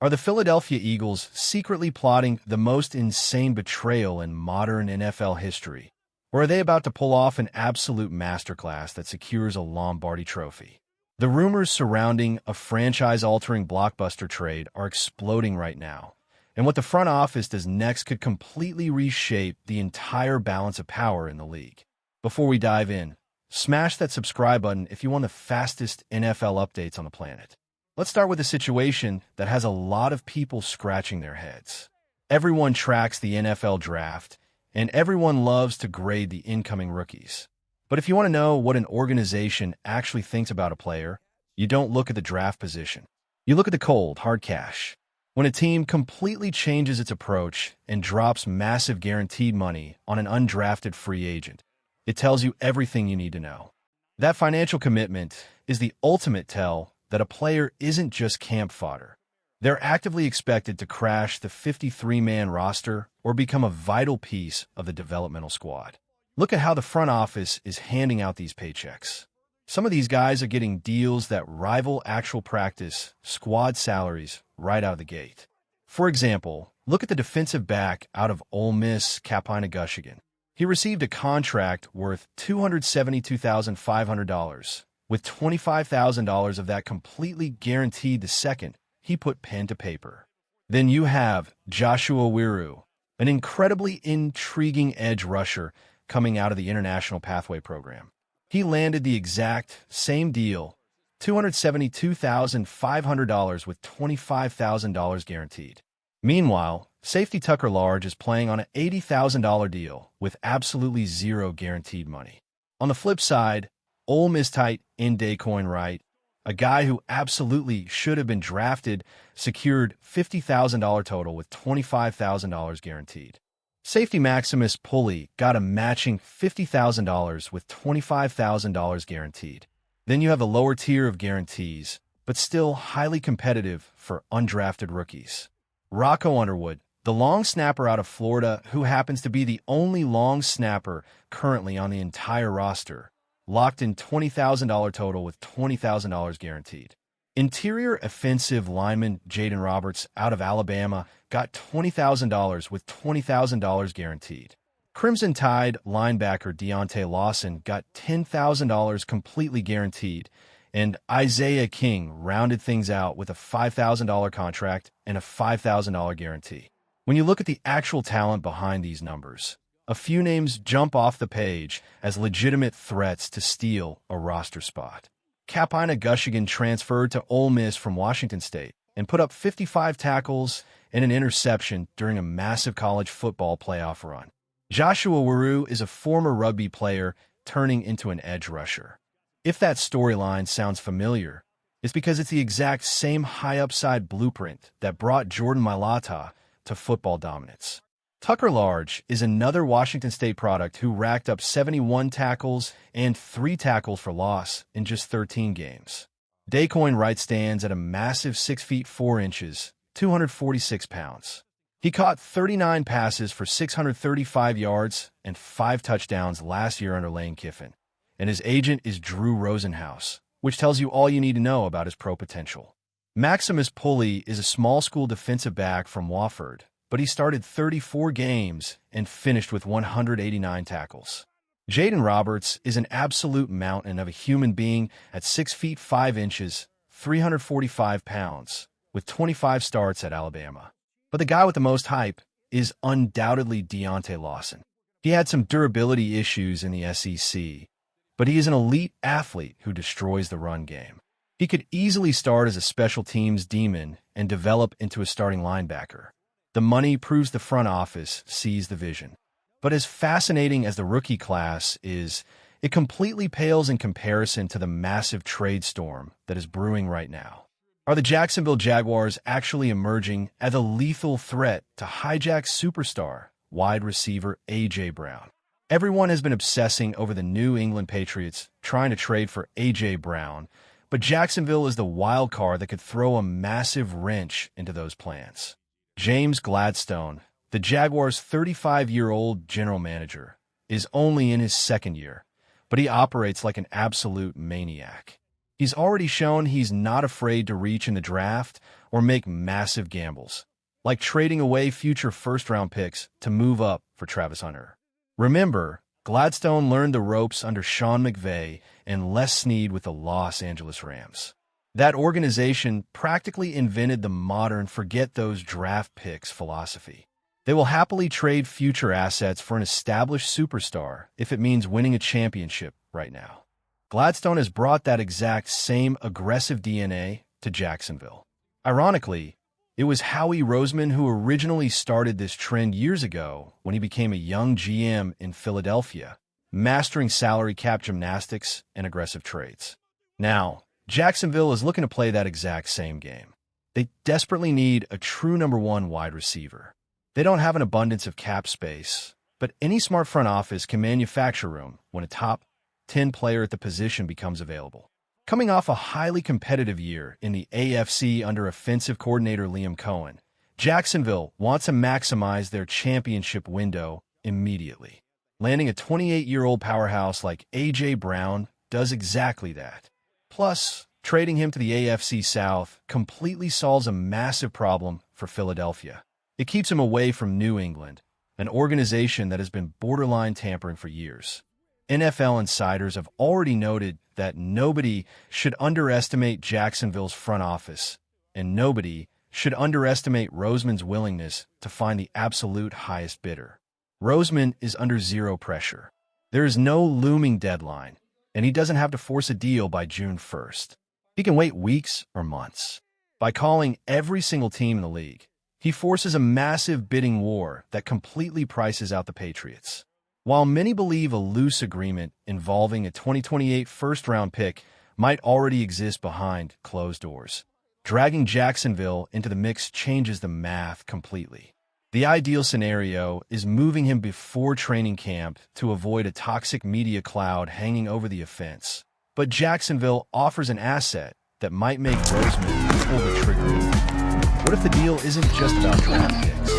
Are the Philadelphia Eagles secretly plotting the most insane betrayal in modern NFL history? Or are they about to pull off an absolute masterclass that secures a Lombardi trophy? The rumors surrounding a franchise-altering blockbuster trade are exploding right now, and what the front office does next could completely reshape the entire balance of power in the league. Before we dive in, smash that subscribe button if you want the fastest NFL updates on the planet. Let's start with a situation that has a lot of people scratching their heads. Everyone tracks the NFL draft, and everyone loves to grade the incoming rookies. But if you want to know what an organization actually thinks about a player, you don't look at the draft position. You look at the cold, hard cash. When a team completely changes its approach and drops massive guaranteed money on an undrafted free agent, it tells you everything you need to know. That financial commitment is the ultimate tell that a player isn't just camp fodder. They're actively expected to crash the 53-man roster or become a vital piece of the developmental squad. Look at how the front office is handing out these paychecks. Some of these guys are getting deals that rival actual practice squad salaries right out of the gate. For example, look at the defensive back out of Ole Miss, Capina Gushigan. He received a contract worth $272,500, with $25,000 of that completely guaranteed the second he put pen to paper. Then you have Joshua Wiru, an incredibly intriguing edge rusher coming out of the International Pathway Program. He landed the exact same deal, $272,500 with $25,000 guaranteed. Meanwhile, safety Tucker Large is playing on an $80,000 deal with absolutely zero guaranteed money. On the flip side, Ole Miss tight Daquan Wright, a guy who absolutely should have been drafted, secured $50,000 total with $25,000 guaranteed. Safety Maximus Pulley got a matching $50,000 with $25,000 guaranteed. Then you have a lower tier of guarantees, but still highly competitive for undrafted rookies. Rocco Underwood, the long snapper out of Florida who happens to be the only long snapper currently on the entire roster, locked in $20,000 total with $20,000 guaranteed. Interior offensive lineman Jaden Roberts out of Alabama got $20,000 with $20,000 guaranteed. Crimson Tide linebacker Deontay Lawson got $10,000 completely guaranteed, and Isaiah King rounded things out with a $5,000 contract and a $5,000 guarantee. When you look at the actual talent behind these numbers, a few names jump off the page as legitimate threats to steal a roster spot. Capina Gushigan transferred to Ole Miss from Washington State and put up 55 tackles and an interception during a massive college football playoff run. Joshua Wiru is a former rugby player turning into an edge rusher. If that storyline sounds familiar, it's because it's the exact same high-upside blueprint that brought Jordan Mailata to football dominance. Tucker Large is another Washington State product who racked up 71 tackles and 3 tackles for loss in just 13 games. Daquan Wright stands at a massive 6 feet 4 inches, 246 pounds. He caught 39 passes for 635 yards and 5 touchdowns last year under Lane Kiffin, and his agent is Drew Rosenhaus, which tells you all you need to know about his pro potential. Maximus Pulley is a small school defensive back from Wofford, but he started 34 games and finished with 189 tackles. Jaden Roberts is an absolute mountain of a human being at 6 feet 5 inches, 345 pounds, with 25 starts at Alabama. But the guy with the most hype is undoubtedly Deontay Lawson. He had some durability issues in the SEC, but he is an elite athlete who destroys the run game. He could easily start as a special teams demon and develop into a starting linebacker. The money proves the front office sees the vision. But as fascinating as the rookie class is, it completely pales in comparison to the massive trade storm that is brewing right now. Are the Jacksonville Jaguars actually emerging as a lethal threat to hijack superstar wide receiver A.J. Brown? Everyone has been obsessing over the New England Patriots trying to trade for A.J. Brown, but Jacksonville is the wild card that could throw a massive wrench into those plans. James Gladstone, the Jaguars' 35-year-old general manager, is only in his second year, but he operates like an absolute maniac. He's already shown he's not afraid to reach in the draft or make massive gambles, like trading away future first-round picks to move up for Travis Hunter. Remember, Gladstone learned the ropes under Sean McVay and Les Snead with the Los Angeles Rams. That organization practically invented the modern forget-those-draft picks philosophy. They will happily trade future assets for an established superstar if it means winning a championship right now. Gladstone has brought that exact same aggressive DNA to Jacksonville. Ironically, it was Howie Roseman who originally started this trend years ago when he became a young GM in Philadelphia, mastering salary cap gymnastics and aggressive trades. Now, Jacksonville is looking to play that exact same game. They desperately need a true number one wide receiver. They don't have an abundance of cap space, but any smart front office can manufacture room when a top 10 player at the position becomes available. Coming off a highly competitive year in the AFC under offensive coordinator Liam Cohen, Jacksonville wants to maximize their championship window immediately. Landing a 28-year-old powerhouse like A.J. Brown does exactly that. Plus, trading him to the AFC South completely solves a massive problem for Philadelphia. It keeps him away from New England, an organization that has been borderline tampering for years. NFL insiders have already noted that nobody should underestimate Jacksonville's front office, and nobody should underestimate Roseman's willingness to find the absolute highest bidder. Roseman is under zero pressure. There is no looming deadline, and he doesn't have to force a deal by June 1st. He can wait weeks or months. By calling every single team in the league, he forces a massive bidding war that completely prices out the Patriots. While many believe a loose agreement involving a 2028 first-round pick might already exist behind closed doors, dragging Jacksonville into the mix changes the math completely. The ideal scenario is moving him before training camp to avoid a toxic media cloud hanging over the offense. But Jacksonville offers an asset that might make Roseman pull the trigger. What if the deal isn't just about draft picks?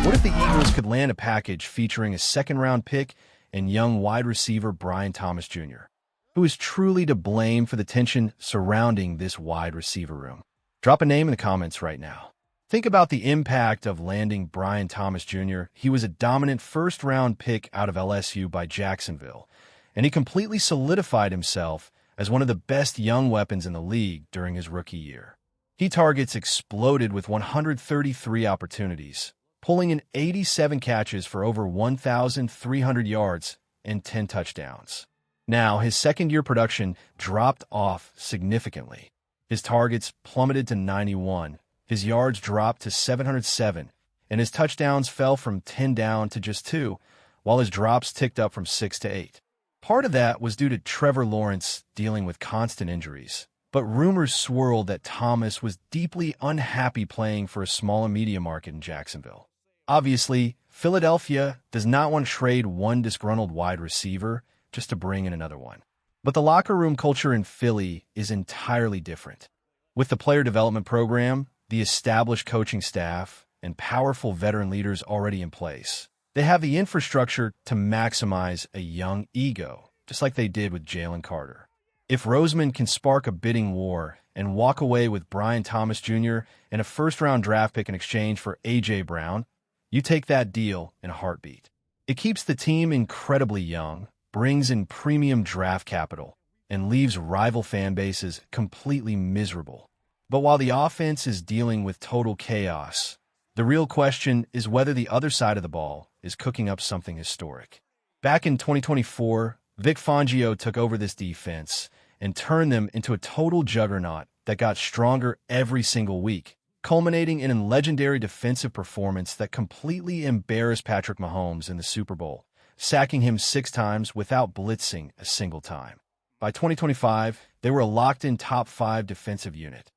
What if the Eagles could land a package featuring a second-round pick and young wide receiver Brian Thomas Jr., who is truly to blame for the tension surrounding this wide receiver room? Drop a name in the comments right now. Think about the impact of landing Brian Thomas Jr. He was a dominant first-round pick out of LSU by Jacksonville, and he completely solidified himself as one of the best young weapons in the league during his rookie year. He targets exploded with 133 opportunities, pulling in 87 catches for over 1,300 yards and 10 touchdowns. Now, his second-year production dropped off significantly. His targets plummeted to 91, his yards dropped to 707, and his touchdowns fell from 10 down to just 2, while his drops ticked up from 6 to 8. Part of that was due to Trevor Lawrence dealing with constant injuries, but rumors swirled that Thomas was deeply unhappy playing for a smaller media market in Jacksonville. Obviously, Philadelphia does not want to trade one disgruntled wide receiver just to bring in another one. But the locker room culture in Philly is entirely different. With the player development program, the established coaching staff, and powerful veteran leaders already in place, they have the infrastructure to maximize a young ego, just like they did with Jalen Carter. If Roseman can spark a bidding war and walk away with Brian Thomas Jr. and a first-round draft pick in exchange for A.J. Brown, you take that deal in a heartbeat. It keeps the team incredibly young, brings in premium draft capital, and leaves rival fan bases completely miserable. But while the offense is dealing with total chaos, the real question is whether the other side of the ball is cooking up something historic. Back in 2024, Vic Fangio took over this defense and turned them into a total juggernaut that got stronger every single week, culminating in a legendary defensive performance that completely embarrassed Patrick Mahomes in the Super Bowl, sacking him 6 times without blitzing a single time. By 2025, they were a locked-in top 5 defensive unit.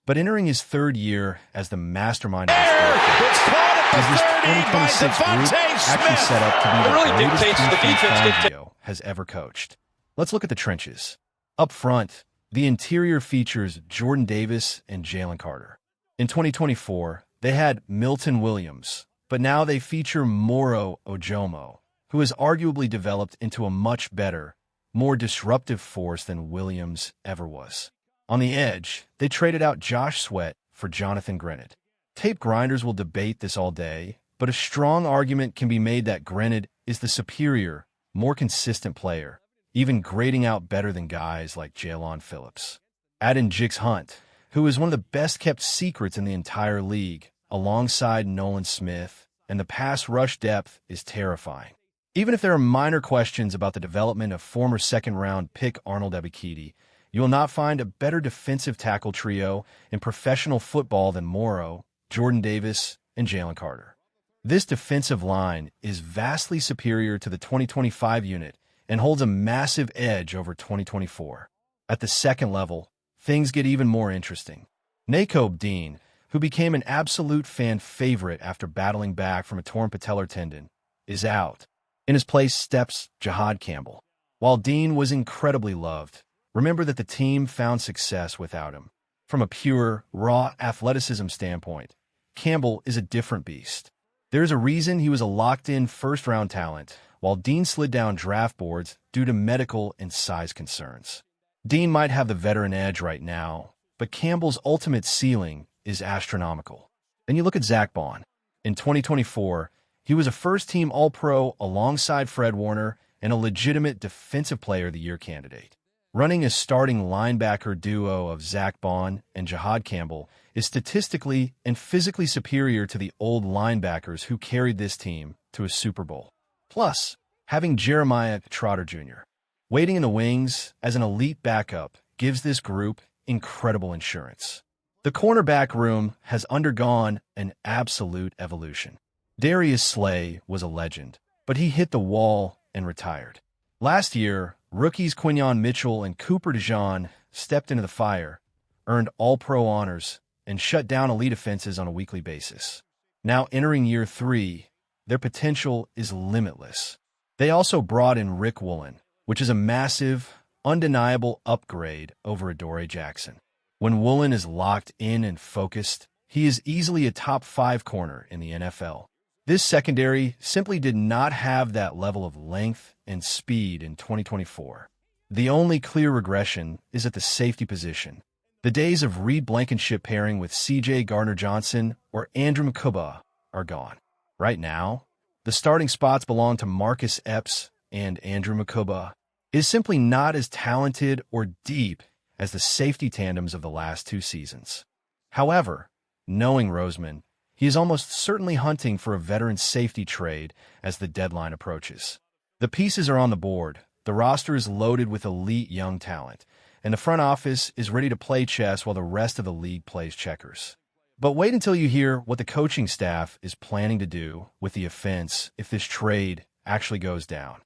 But entering his third year as the mastermind of this defense, is this 2026 group actually set up to be the greatest defense Fangio has ever coached? Let's look at the trenches. Up front, the interior features Jordan Davis and Jalen Carter. In 2024, they had Milton Williams, but now they feature Moro Ojomo, who has arguably developed into a much better, more disruptive force than Williams ever was. On the edge, they traded out Josh Sweat for Jonathan Grenade. Tape grinders will debate this all day, but a strong argument can be made that Grenade is the superior, more consistent player, even grading out better than guys like Jalen Phillips. Add in Jix Hunt, who is one of the best-kept secrets in the entire league, alongside Nolan Smith, and the pass rush depth is terrifying. Even if there are minor questions about the development of former second-round pick Arnold Ebiketie, you will not find a better defensive tackle trio in professional football than Morrow, Jordan Davis, and Jalen Carter. This defensive line is vastly superior to the 2025 unit and holds a massive edge over 2024. At the second level, things get even more interesting. Nakobe Dean, who became an absolute fan favorite after battling back from a torn patellar tendon, is out. In his place steps Jahad Campbell. While Dean was incredibly loved, remember that the team found success without him. From a pure, raw athleticism standpoint, Campbell is a different beast. There's a reason he was a locked-in first-round talent, while Dean slid down draft boards due to medical and size concerns. Dean might have the veteran edge right now, but Campbell's ultimate ceiling is astronomical. Then you look at Zach Bond. In 2024, he was a first-team All-Pro alongside Fred Warner and a legitimate Defensive Player of the Year candidate. Running a starting linebacker duo of Zach Bond and Jahad Campbell is statistically and physically superior to the old linebackers who carried this team to a Super Bowl. Plus, having Jeremiah Trotter Jr. waiting in the wings as an elite backup gives this group incredible insurance. The cornerback room has undergone an absolute evolution. Darius Slay was a legend, but he hit the wall and retired. Last year, rookies Quinyon Mitchell and Cooper DeJean stepped into the fire, earned All-Pro honors, and shut down elite offenses on a weekly basis. Now entering year 3, their potential is limitless. They also brought in Rick Woolen, which is a massive, undeniable upgrade over Adoree Jackson. When Woolen is locked in and focused, he is easily a top 5 corner in the NFL. This secondary simply did not have that level of length and speed in 2024. The only clear regression is at the safety position. The days of Reed Blankenship pairing with C.J. Gardner-Johnson or Andrew McCuba are gone. Right now, the starting spots belong to Marcus Epps, and Andrew McCuba is simply not as talented or deep as the safety tandems of the last 2 seasons. However, knowing Roseman, he is almost certainly hunting for a veteran safety trade as the deadline approaches. The pieces are on the board, the roster is loaded with elite young talent, and the front office is ready to play chess while the rest of the league plays checkers. But wait until you hear what the coaching staff is planning to do with the offense if this trade actually goes down.